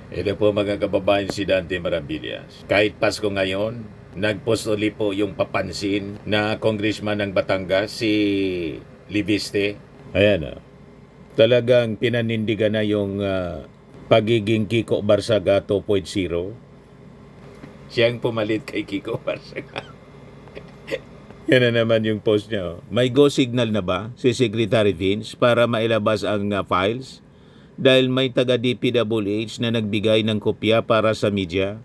Ito po mga kababayan, si Dante Maravillas. Kahit Pasko ngayon, nagpost uli po yung papansin na congressman ng Batangas, si Libiste. Ayan, talagang pinanindigan na yung pagiging Kiko Barsaga 2.0. Siyang pumalit kay Kiko Barsaga. Yan na naman yung post niya. May go signal na ba si Secretary Vince para mailabas ang files? Dahil may taga-DPWH na nagbigay ng kopya para sa media.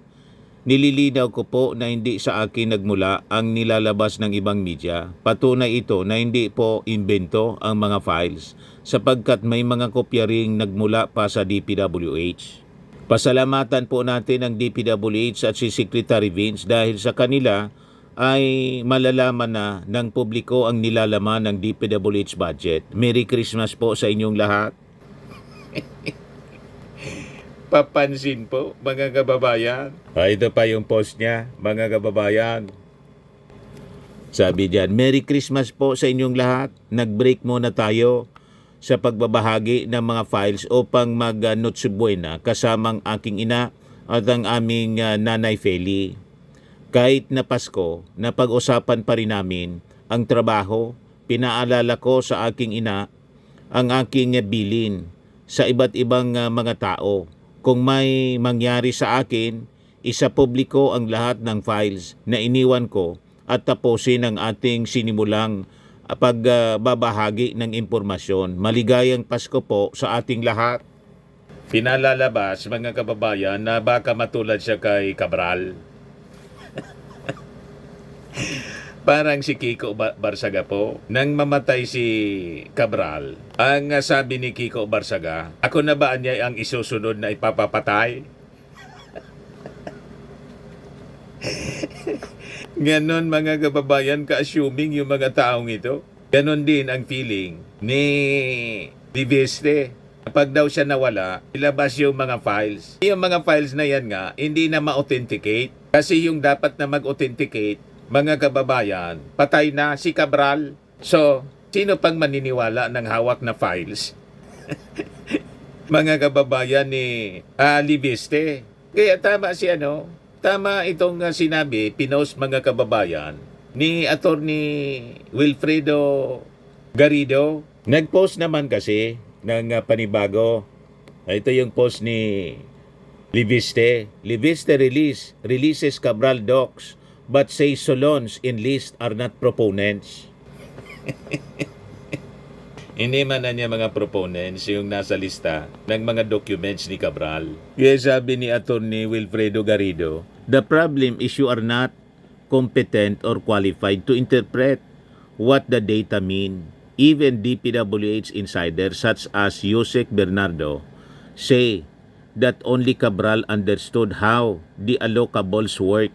Nililinaw ko po na hindi sa akin nagmula ang nilalabas ng ibang media. Patunay ito na hindi po imbento ang mga files sapagkat may mga kopya ring nagmula pa sa DPWH. Pasalamatan po natin ang DPWH at si Secretary Vince dahil sa kanila ay malalaman na ng publiko ang nilalaman ng DPWH budget. Merry Christmas po sa inyong lahat. Papansin po, mga kababayan. Ito pa yung post niya, mga kababayan. Sabi diyan, Merry Christmas po sa inyong lahat. Nag-break muna tayo sa pagbabahagi ng mga files upang mag-Noche Buena kasamang aking ina at ang aming nanay Feli. Kahit na Pasko, napag-usapan pa rin namin ang trabaho, pinaalala ko sa aking ina ang aking bilin sa iba't ibang mga tao. Kung may mangyari sa akin, isapubliko ang lahat ng files na iniwan ko at tapusin ang ating sinimulang pagbabahagi ng impormasyon. Maligayang Pasko po sa ating lahat. Pinalalabas mga kababayan na baka matulad siya kay Cabral. Parang si Kiko Barsaga po. Nang mamatay si Cabral, ang sabi ni Kiko Barsaga, ako na ba niya ang isusunod na ipapapatay? Ganon mga kababayan, ka-assuming yung mga taong ito. Ganon din ang feeling ni Libiste. Kapag daw siya nawala, ilabas yung mga files. Yung mga files na yan nga, hindi na ma-authenticate. Kasi yung dapat na mag-authenticate, mga kababayan, patay na si Cabral. So, sino pang maniniwala ng hawak na files? Mga kababayan ni Libiste. Kaya tama si tama itong sinabi, pinost mga kababayan, ni Attorney Wilfredo Garrido. Nag-post naman kasi ng panibago. Ito yung post ni Libiste. Libiste releases Cabral docs but say Solons in list are not proponents. Hindi man na niya mga proponents yung nasa lista ng mga documents ni Cabral. Kaya sabi ni Attorney Wilfredo Garrido, the problem is you are not competent or qualified to interpret what the data mean. Even DPWH insiders such as Yusek Bernardo say that only Cabral understood how the allocables work.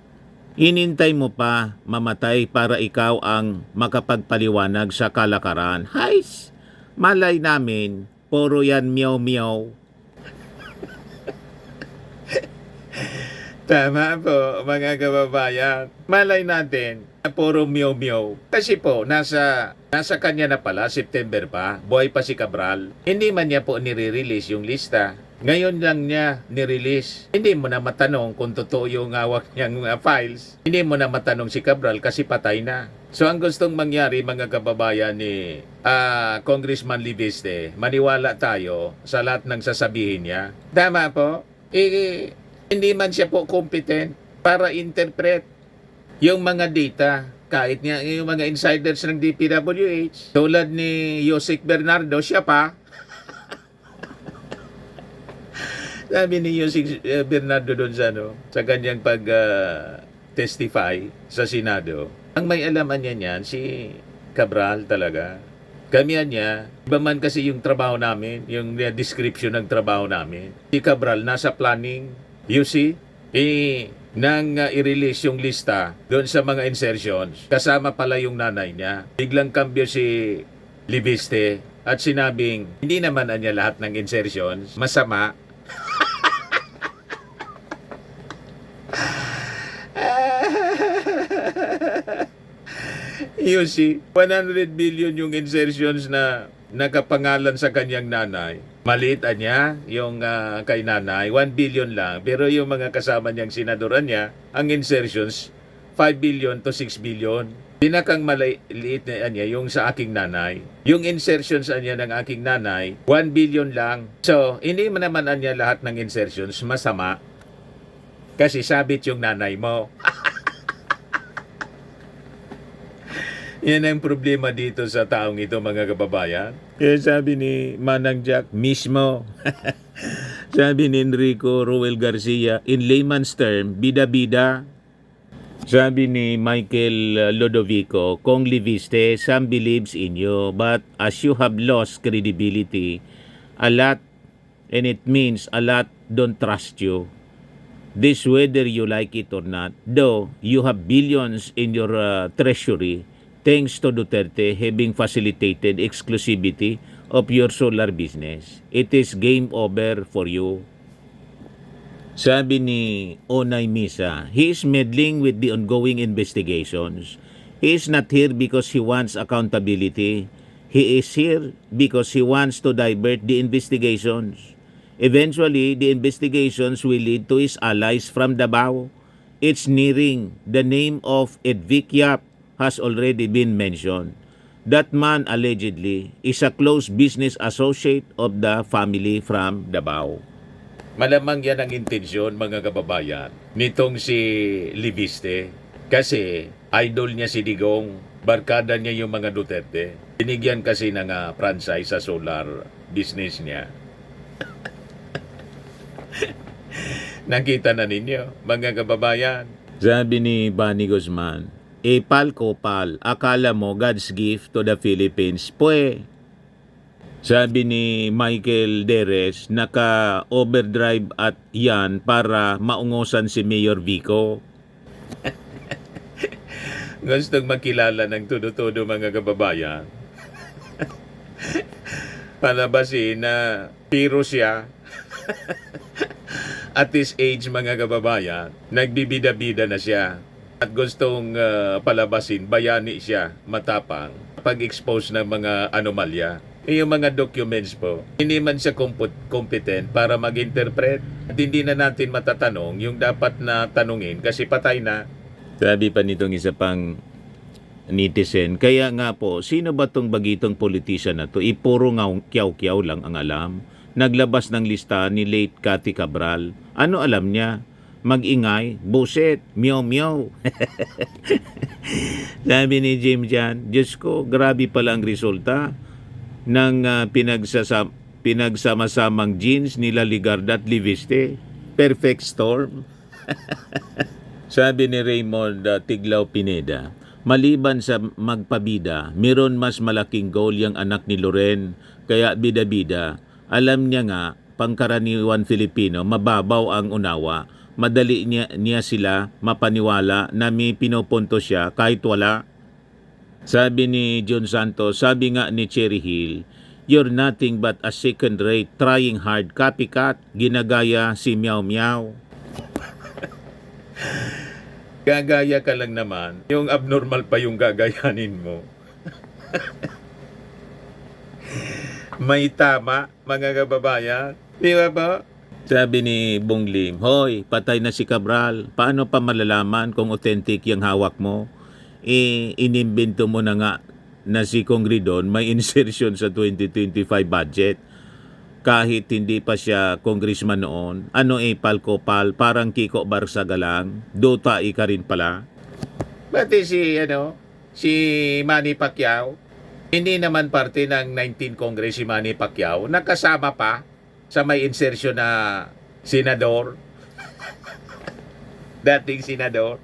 Inintay mo pa mamatay para ikaw ang makapagpaliwanag sa kalakaran. Hays! Malay namin, puro yan meow-meow. Tama po, mga kababayan. Malay natin, puro meow-meow. Kasi po, nasa kanya na pala, September pa, buhay pa si Cabral. Hindi man niya po nire-release yung lista. Ngayon lang niya nirelease. Hindi mo na matanong kung totoo yung hawak niyang files. Hindi mo na matanong si Cabral kasi patay na. So ang gustong mangyari mga kababayan ni Congressman Libiste, maniwala tayo sa lahat ng sasabihin niya. Tama po? Hindi man siya po competent para interpret yung mga data. Kahit nga yung mga insiders ng DPWH, tulad ni Yusek Bernardo, siya pa. Sabi ni Yusek Bernardo doon sa kanyang pag-testify sa Senado, ang may alaman niyan si Cabral talaga. Kami niya, iba man kasi yung trabaho namin, yung description ng trabaho namin. Si Cabral nasa planning, you see, nang i-release yung lista doon sa mga insertions, kasama pala yung nanay niya. Biglang kambyo si Libiste at sinabing, hindi naman niya lahat ng insertions masama. You see, 100 billion yung insertions na nakapangalan sa kanyang nanay. Maliit niya yung kay nanay, 1 billion lang. Pero yung mga kasama niyang senadoran niya, ang insertions, 5 billion to 6 billion. Pinakang maliit na niya yung sa aking nanay. Yung insertions niya ng aking nanay, 1 billion lang. So, hindi mo naman niya lahat ng insertions masama. Kasi sabit yung nanay mo. Yan ang problema dito sa taong ito, mga kababayan. Kaya sabi ni Manang Jack mismo, sabi ni Enrico Roel Garcia, in layman's term, bida-bida. Sabi ni Michael Lodovico, Kong Liviste, some believes in you, but as you have lost credibility, a lot, and it means a lot don't trust you. This whether you like it or not, though you have billions in your treasury, thanks to Duterte having facilitated exclusivity of your solar business. It is game over for you. Sabi ni Onay Misa, he is meddling with the ongoing investigations. He is not here because he wants accountability. He is here because he wants to divert the investigations. Eventually, the investigations will lead to his allies from Davao. It's nearing. The name of Edvic Yap has already been mentioned. That man allegedly is a close business associate of the family from Davao. Malamang yan ang intensyon, mga kababayan, nitong si Liviste. Kasi idol niya si Digong, barkada niya yung mga Duterte. Binigyan kasi ng franchise sa solar business niya. Nakita na ninyo, mga kababayan. Sabi ni Bani Guzman, pal ko pal, akala mo God's gift to the Philippines. Pwe. Sabi ni Michael Deres, naka-overdrive at yan para maungosan si Mayor Vico. Gustong makilala ng todo-todo, mga kababayan. Palabasin na piro siya. At this age, mga kababayan, nagbibida-bida na siya. At gustong palabasin, bayani siya, matapang, pag-expose ng mga anomalya. Yung mga documents po, hindi man siya competent para mag-interpret. At hindi na natin matatanong yung dapat na tanungin kasi patay na. Sabi pa nitong isa pang netizen, kaya nga po, sino ba tong bagitong politician na to? Puro kiyaw-kiyaw lang ang alam. Naglabas ng lista ni late Cathy Cabral. Ano alam niya? Mag-ingay, buset, meow-meow. Sabi ni Jim Jan, Diyos ko, grabe pala ang resulta ng pinagsama-samang jeans nila Ligarda at Liviste. Perfect storm. Sabi ni Raymond Tiglao Pineda, maliban sa magpabida, meron mas malaking goal yung anak ni Loren, kaya bida-bida. Alam niya nga, pangkaraniwan Filipino, mababaw ang unawa. Madali niya sila mapaniwala na may pinupunto siya kahit wala. Sabi ni John Santos, sabi nga ni Cherry Hill, you're nothing but a second-rate, trying hard copycat, ginagaya si Meow Meow. Gagaya ka lang naman, yung abnormal pa yung gagayanin mo. May tama, mga kababayan. Di ba po? Sabi ni Bong Lim, hoy, patay na si Cabral. Paano pa malalaman kung authentic yung hawak mo? Inimbento mo na nga na si Kong Ridon may insertion sa 2025 budget. Kahit hindi pa siya congressman noon. Ano palko-pal, parang Kiko Barsaga lang. Dota ka rin pala. Pati si Manny Pacquiao, hindi naman parte ng 19 Congress si Manny Pacquiao. Nakasama pa sa may insertion na senador. Dating senador.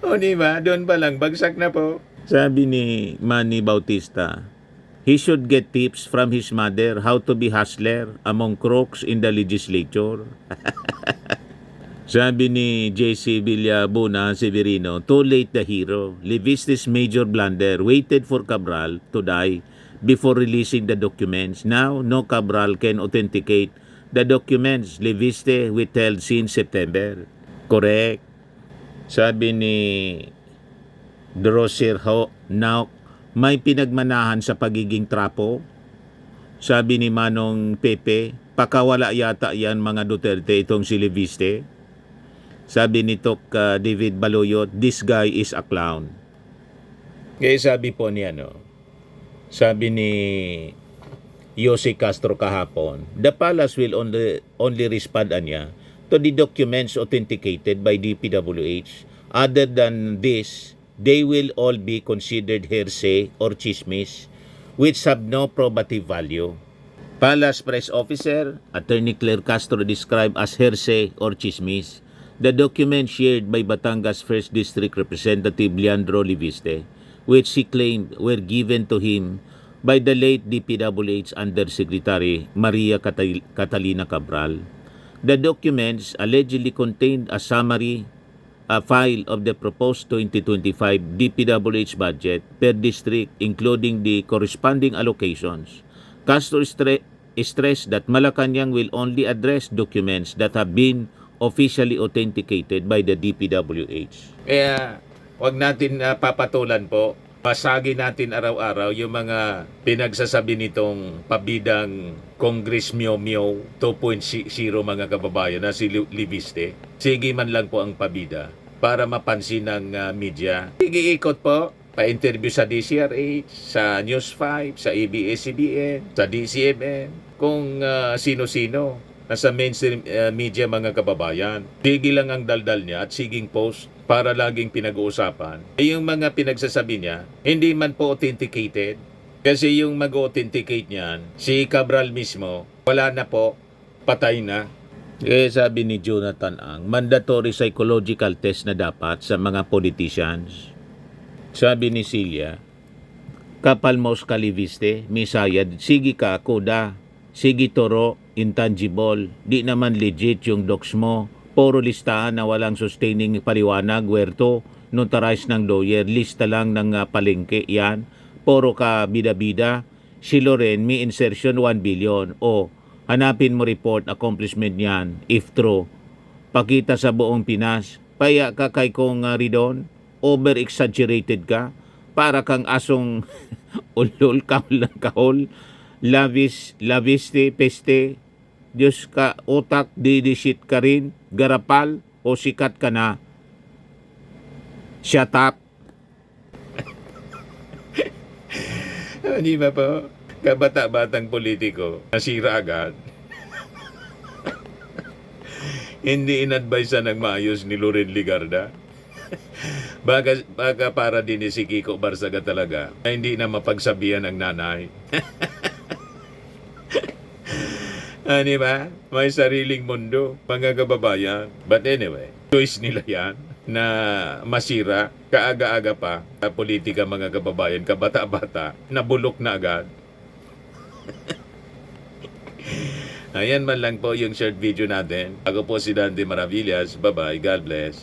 O diba, doon pa lang, bagsak na po. Sabi ni Manny Bautista, he should get tips from his mother how to be hustler among crooks in the legislature. Sabi ni J.C. Villabuna Severino, too late the hero. Liviste's major blunder waited for Cabral to die before releasing the documents. Now, no Cabral can authenticate the documents Liviste withheld since September. Correct. Sabi ni Drosirho now may pinagmanahan sa pagiging trapo. Sabi ni Manong Pepe, pakawala yata yan mga Duterte itong si Leviste. Sabi ni David Baloyot, this guy is a clown. Kaya sabi po niya, sabi ni Jose Castro kahapon, the palace will only respond niya to the documents authenticated by DPWH. Other than this, they will all be considered hearsay or chismis, which have no probative value. Palace Press Officer, Attorney Claire Castro described as hearsay or chismis the documents shared by Batangas 1st District Representative Leandro Leviste, which he claimed were given to him by the late DPWH Undersecretary Maria Catalina Cabral. The documents allegedly contained a summary file of the proposed 2025 DPWH budget per district, including the corresponding allocations. Castro stressed that Malacanang will only address documents that have been officially authenticated by the DPWH. Kaya wag natin papatulan po. Pasagi natin araw-araw yung mga pinagsasabi nitong pabidang Congress Mio 2.0 mga kababayan na si Leviste. Sige man lang po ang pabida para mapansin ng media. Iikot po, pa-interview sa DCRH, sa News 5, sa ABS-CBN, sa DCMN, kung sino-sino nasa mainstream media mga kababayan. Sige lang ang daldal niya at siging post para laging pinag-uusapan. Yung mga pinagsasabi niya, hindi man po authenticated. Kasi yung mag-authenticate niyan, si Cabral mismo, wala na po, patay na. Sabi ni Jonathan Ang, mandatory psychological test na dapat sa mga politicians. Sabi ni Celia, kapal mo sa Leviste, misayad, sige ka, kuda, sige toro, intangible, di naman legit yung docs mo, puro listahan na walang sustaining paliwanag, werto, notarized ng lawyer, lista lang ng palengke, yan, puro ka bida-bida, si Loren, may insertion 1 billion, o hanapin mo report, accomplishment yan, if true, pakita sa buong Pinas, paya ka kay kong Ridon, over-exaggerated ka, para kang asong ulol, kahol ng kahol, laviste, peste, Diyos ka, utak, didisit ka rin, garapal, o sikat ka na. Shut up. Hindi ba po? Kabata-batang politiko, nasira agad. Hindi in-advise ng maayos ni Loren Ligarda. Baka para din si Kiko Barsaga talaga na hindi na mapagsabihan ng nanay. Di ba? May sariling mundo, mga kababayan. But anyway, choice nila yan na masira, kaaga-aga pa, sa politika mga kababayan, kabata-bata, nabulok na agad. Ayan man lang po yung short video natin. Ako po si Dante Maravillas. Bye-bye. God bless.